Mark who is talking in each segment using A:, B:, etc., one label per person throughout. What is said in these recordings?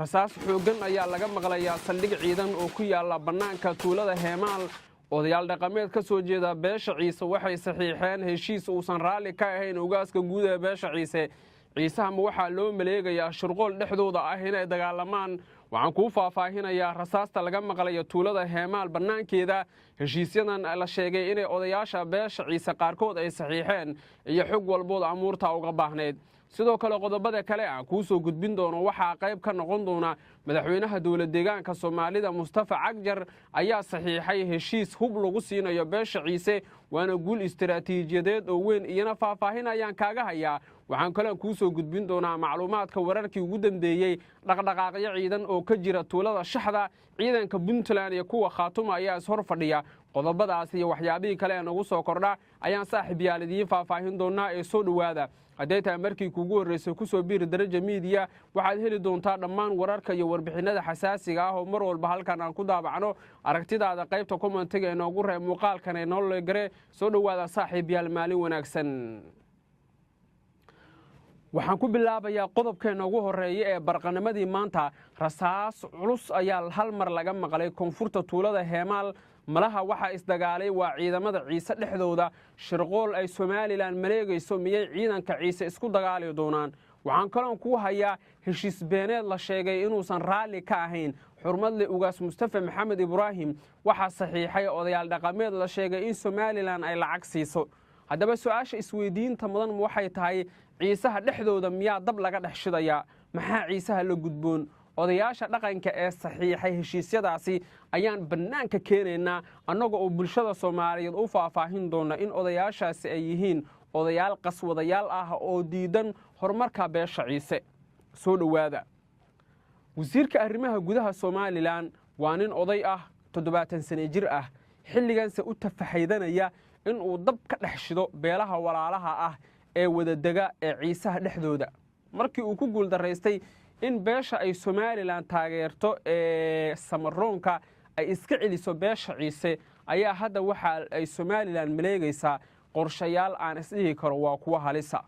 A: rasaas xooggan ayaa laga maqlayaa saldhig ciidan oo ku yaala bannaanka tuulada Heemaal. odayaal dhaqameed ka soo jeeda beesha Ciise waxay saxiixeen heshiis uusan raalli ka ahayn ugaaska guud ee beesha Ciise. ciisaha ma waxaa loo maleegayaa shirqool dhexdooda ah inay dagaalamaan. waxaan kuu faahfaahinayaa rasaasta laga maqlayo tuulada Heemaal bannaankeeda. heshiisyadan la sheegay inay odayaasha beesha Ciise qaarkood ay saxiixeen iyo xog walbood amuurta uga baahneed. sidoo kale qodobada kale aan kuu soo gudbin doono waxaa qayb ka noqon doona madaxweynaha dowlad deegaanka Soomaalida Mustafa Cagjar ayaa saxiixay heshiis hub lagu siinayo beesha Ciise waana guul istiraatiijiyadeed oo weyn iyana faahfaahinayaan kaaga hayaa. waxaan kale kuu soo gudbin doonaa macluumaadka wararkii ugu dambeeyay dhaqdhaqaaqyo ciidan oo ka jira tuulada Shaxda. ciidanka Puntland iyo kuwa Khaatuma ayaa is hor fadhiya. qodobadaas iyo waxyaabihii kale ee nagu soo kordha ayaan saaxiib yaalidiin faahfaahin doonaa ee soo dhawaada. haddii taa markii kuugu horreysay ku soo biiri daraja media waxaad heli doontaa dhammaan wararka iyo warbixinada xasaasiga ah oo mar walba halkan aan ku daabacno. aragtidaada qaybta commentiga inoogu reeb muuqaalkan ee noo leegare. soo dhawaada saaxiib yaal maalin wanaagsan. waxaan ku bilaabayaa qodobkeena ugu horeeya ee barqanimadii maanta. rasaas culus ayaa hal mar laga maqlay koonfurta tuulada Heemaal. malaha waxa isdagaalay waa ciidamada Ciise dhexdooda. shirqool ay Somaliland maleegayso miyay ciidanka Ciise isku dagaali doonaan. waxaan kaloon ku hayaa heshiis beeneed la sheegay inuusan raalli ka ahayn xurmadle ugaas Mustafa Maxamed Ibrahim. waxaa saxiixay odayaal dhaqameed la sheegay in Somaliland ay lacag siiso. haddaba su'aasha isweydiinta mudan waxay tahay ciisaha dhexdooda miyaa dab laga dhex shidayaa? maxaa ciisaha la gudboon? odayaasha dhaqanka ee saxiixay heshiisyadaasi ayaan bannaanka keenaynaa annaga oo bulshada Soomaaliyeed u faahfaahin doona in odayaashaasi ay yihiin odayaal qaswadayaal ah oo diidan horumarka beesha Ciise. soo dhawaada. wasiirka arrimaha gudaha Somaliland waa nin oday ah 70 sano jir ah xilliganse u tafahaydanaya in uu dab ka dhex shido beelaha walaalaha ah ee wadadega ee ciisaha dhexdooda. markii uu ku guul daraystay in beesha ay Somaliland taageerto ee samaroonka ay iska celiso beesha Ciise ayaa hadda waxa ay Somaliland maleegaysaa qorshayaal aan isdhihi karo waa kuwa halisa.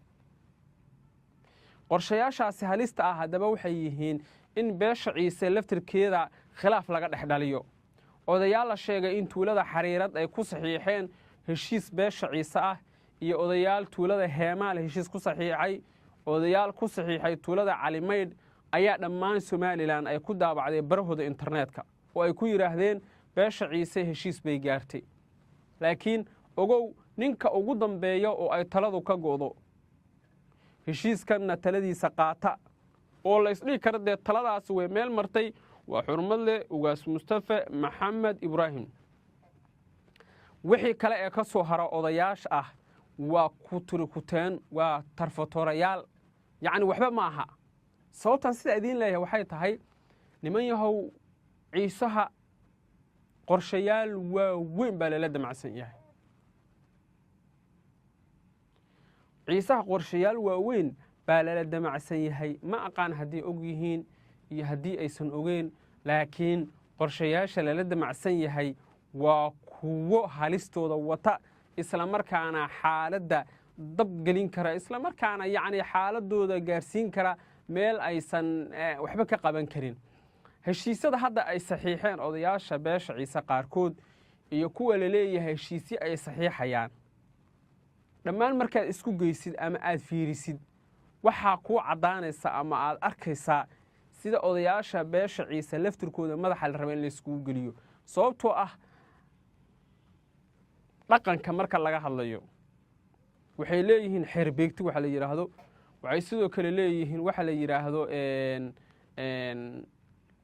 A: qorshayaashaasi halista ah haddaba waxay yihiin in beesha Ciise laftirkeeda khilaaf laga dhex dhaliyo. odayaal la sheegay in tuulada Xariirad ay ku saxiixeen heshiis beesha Ciise ah iyo odayaal tuulada Heemaal heshiis ku saxiixay. odayaal ku saxiixay tuulada Calimayd ayaa dhammaan Somaliland ay ku daabacday barahooda internetka oo ay ku yiraahdeen beesha Ciise heshiis bay gaartay. laakiin ogow ninka ugu dambeeya oo ay taladu ka go'do heshiiskanna taladiisa qaata oo la isdhihi karo dee taladaas way meel martay waa xurmadle ugaas Mustafa Maxamed Ibrahim. wixii kale ee ka soo hara odayaasha ah waa ku turikuteen waa tarfatorayaal yacni waxba ma aha. sababtan sida idin leeyahay waxay tahay niman yahow ciisaha qorshayaal waaweyn baa lala damacsan yahay. ciisaha qorshayaal waaweyn baa lala damacsan yahay. ma aqaan haddii og yihiin iyo haddii aysan ogeyn laakiin qorshayaasha lala damacsan yahay waa kuwo halistooda wata isla markaana xaaladda dab gelin kara isla markaana yacni xaaladooda gaarsiin kara meel aysan waxba ka qaban karin. heshiisyada hadda ay saxiixeen odayaasha beesha Ciise qaarkood iyo kuwa la leeyahay heshiisyo ay saxiixayaan dhammaan markaad isku geysid ama aad fiirisid waxaa ku cadaanaysa ama aad arkaysaa sida odayaasha beesha Ciise laftirkooda madaxa la rabo in la isku geliyo. sababtoo ah dhaqanka marka laga hadlayo waxay leeyihiin xeerbeegti waxa la yiraahdo. waxay sidoo kale leeyihiin waxa la yiraahdo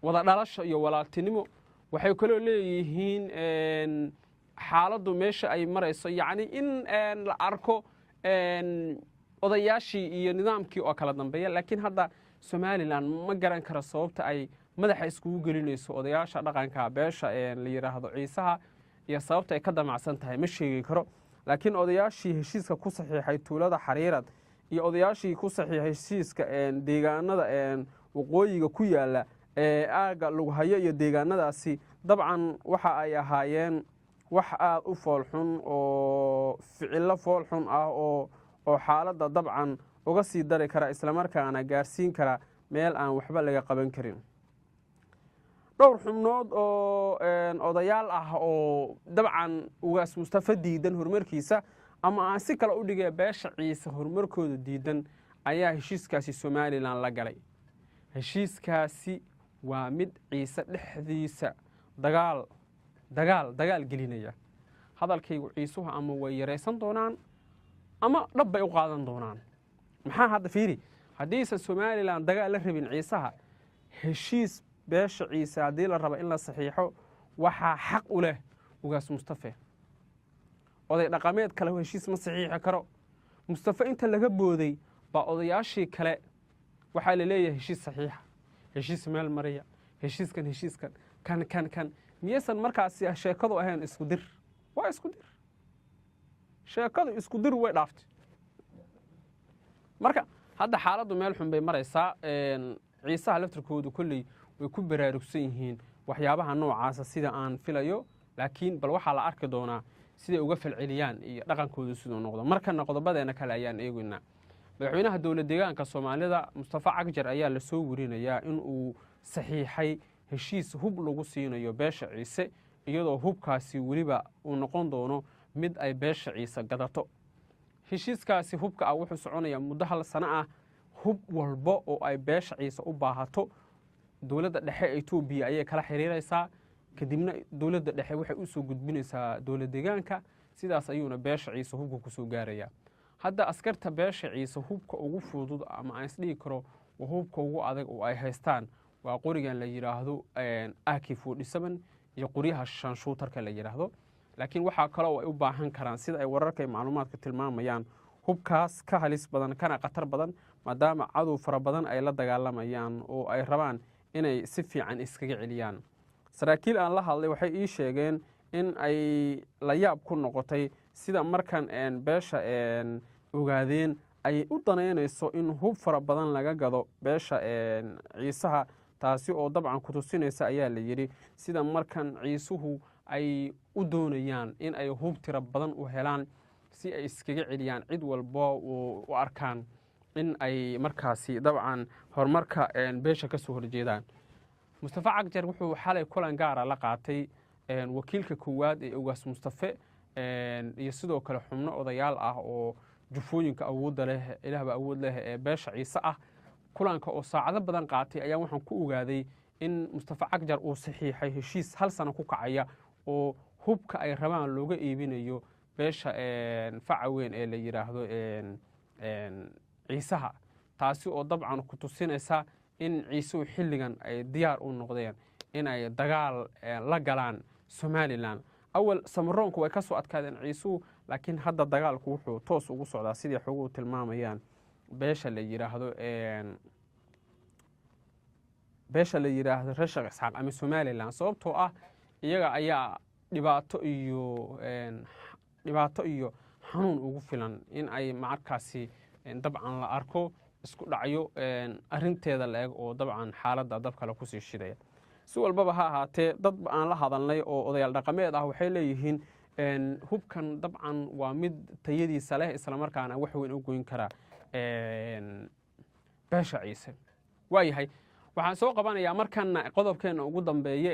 A: wada dhalasho iyo walaaltinimo. waxay kale leeyihiin xaaladdu meesha ay marayso yacni in la arko odayaashii iyo nidaamkii oo kala dambeeya. laakiin hadda Somaliland ma garan karo sababta ay madaxa iskugu gelinayso odayaasha dhaqanka beesha la yiraahdo Ciisaha iyo sababta ay ka damacsan tahay ma sheegi karo. laakiin odayaashii heshiiska ku saxiixay tuulada Xariirad iyo odayaashii ku saxiixay heshiiska deegaanada waqooyiga ku yaala aaga lagu hayo iyo deegaanadaasi dabcan waxa ay ahaayeen wax aad u foolxun oo ficilo foolxun ah oo xaaladda dabcan uga sii dari kara isla markaana gaarsiin kara meel aan waxba laga qaban karin. dhowr xubnood oo odayaal ah oo dabcan ugaas Mustafa diidan horumarkiisa ama aan si kale u dhigay beesha ciise horumarkooda diidan ayaa heshiiskaasi Somaliland la galay. heshiiskaasi waa mid ciise dhexdiisa dagaal gelinaya. hadalkaygu ciisuhu ama way yareysan doonaan ama dhab bay u qaadan doonaan. maxaa hadda fiiri haddiisan Somaliland dagaal la rabin ciisaha heshiis beesha ciise haddii la rabo in la saxiixo waxaa xaq u leh ugaas Mustafa. oday dhaqameed kale heshiis ma saxiixi karo. Mustafa inta laga booday baa odayaashii kale waxaa la leeyahay heshiis saxiixa, heshiis meel mariya, heshiiskan kan miyaysan markaasi sheekadu ahayn isku dir? waa isku dir. sheekadu isku dir way dhaaftay. marka hadda xaaladdu meel xun bay maraysaa. ciisaha laftirkoodu kolley way ku baraarugsan yihiin waxyaabaha noocaasa sida aan filayo, laakiin bal waxaa la arki doonaa siday uga falceliyaan iyo dhaqankoodu siduu noqdo. markana qodobadeena kale ayaan eegaynaa. madaxweynaha dowlad deegaanka Soomaalida Mustafa Cagjar ayaa la soo warinayaa in uu saxiixay heshiis hub lagu siinayo beesha ciise, iyadoo hubkaasi weliba uu noqon doono mid ay beesha ciise gadato. heshiiskaasi hubka ah wuxuu soconayaa muddo 1 sano ah. hub walba oo ay beesha ciise u baahato dowladda dhexe Itoobiya ayay kala xiriiraysaa, kadibna dowladda dhexe waxay u soo gudbinaysaa dowlad deegaanka, sidaas ayuuna beesha ciise hubka ku soo gaaraya. hadda askarta beesha ciise hubka ugu fudud ama aan isdhihi karo waa hubka ugu adag oo ay haystaan waa qorigan la yiraahdo AK47 iyo qoryaha shanshuutarka la yiraahdo. laakiin waxaa kale oo ay u baahan karaan sida ay wararka iyo macluumaadka tilmaamayaan hubkaas ka halis badan kana khatar badan maadaama cadow fara badan ay la dagaalamayaan oo ay rabaan inay si fiican iskaga celiyaan. saraakiil aan la hadlay waxay ii sheegeen in ay la yaab ku noqotay sida markan beesha ogaadeen ay u danaynayso in hub fara badan laga gado beesha ciisaha, taasi oo dabcan ku tusinaysa ayaa la yiri sida markan ciisuhu ay u doonayaan in ay hub tiro badan u helaan si ay iskaga celiyaan cid walba u arkaan in ay markaasi dabcan horumarka beesha ka soo horjeedaan. Mustafa Cagjar wuxuu xalay kulan gaar ah la qaatay wakiilka koowaad ee ugaas Mustafa iyo sidoo kale xubno odayaal ah oo jufooyinka awoodda leh ilaahba awood leh ee beesha ciise ah. kulanka oo saacado badan qaatay ayaa waxaan ku ogaaday in Mustafa Cagjar uu saxiixay heshiis 1 sano ku kacaya oo hubka ay rabaan looga iibinayo beesha faca weyn ee la yiraahdo ciisaha, taasi oo dabcan ku tusinaysa in ciisuhu xilligan ay diyaar u noqdeen in ay dagaal la galaan Somaliland. awal samaroonku way ka soo adkaadeen ciisuhu, laakiin hadda dagaalku wuxuu toos ugu socdaa sidii xoguhu tilmaamayaan beesha la yiraahdo Rashaq Isxaaq ama Somaliland, sababtoo ah iyaga ayaa dhibaato iyo xanuun ugu filan in ay markaasi dabcan la arko isku dhacyo arinteeda la eeg oo dabcan xaaladda dab kale ku sii shidaya. si walbaba ha ahaatee dad aan la hadalnay oo odayaal dhaqameed ah waxay leeyihiin hubkan dabcan waa mid tayadiisa leh isla markaana wax weyn u goyn kara beesha ciise. waayahay waxaan soo qabanayaa markan qodobkeena ugu dambeeya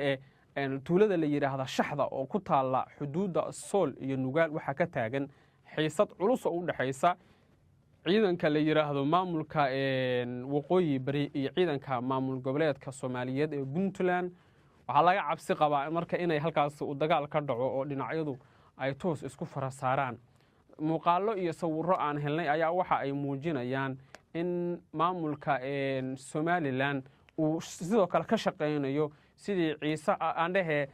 A: ee tuulada la yiraahdo Shaxda oo ku taala xuduudda Sool iyo Nugaal waxaa ka taagan xiisad culus oo u dhaxaysa ciidanka la yiraahdo maamulka waqooyi bari iyo ciidanka maamul goboleedka Soomaaliyeed ee Puntland. waxaa laga cabsi qabaa marka inay halkaas u dagaal ka dhaco oo dhinacyadu ay toos isku farasaaraan. muuqaallo iyo sawirro aan helnay ayaa waxa ay muujinayaan in maamulka Somaliland uu sidoo kale ka shaqeynayo sidii ciise aan dhahe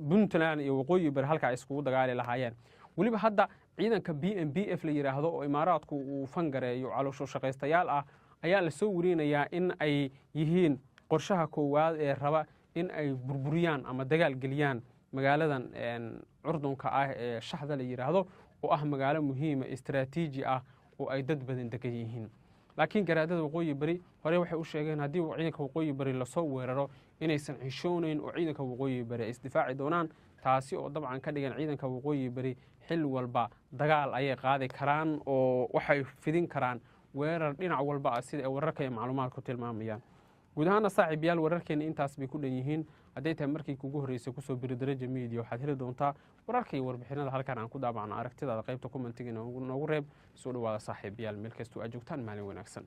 A: Puntland iyo waqooyi bari halka isku dagaali lahaayeen. waliba hadda ciidanka BNPF la yiraahdo oo Imaaraadku uu fangareeyo caloosho shaqaystayaal ah ayaa la soo warinayaa in ay yihiin qorshaha koowaad ee raba in ay burburiyaan ama dagaal geliyaan magaaladan Curdunka ah ee Shaxda la yiraahdo oo ah magaalo muhiim ah istiraatiiji ah oo ay dad badan degan yihiin. laakiin garaadada waqooyi bari hore waxay u sheegeen haddii ciidanka waqooyi bari la soo weeraro inaysan xishoonayn oo ciidanka waqooyi bari ay isdifaaci doonaan, taasi oo dabcan ka dhigan ciidanka waqooyi bari xil walba dagaal ayay qaadi karaan oo waxay fidin karaan weerar dhinac walba ah sida ay wararka iyo macluumaadku tilmaamayaan. guud ahaana saaxiibayaal wararkeena intaas bay ku dhan yihiin. hadday tahay markii kugu horreysay kusoo biri daraja media waxaad heli doontaa wararka iyo warbixinada halkan aan ku daabacno aragtidaada qaybta commentiga noogu reeb. soo dhawaada saaxiibayaal meel kastoo aad joogtaan maalin wanaagsan.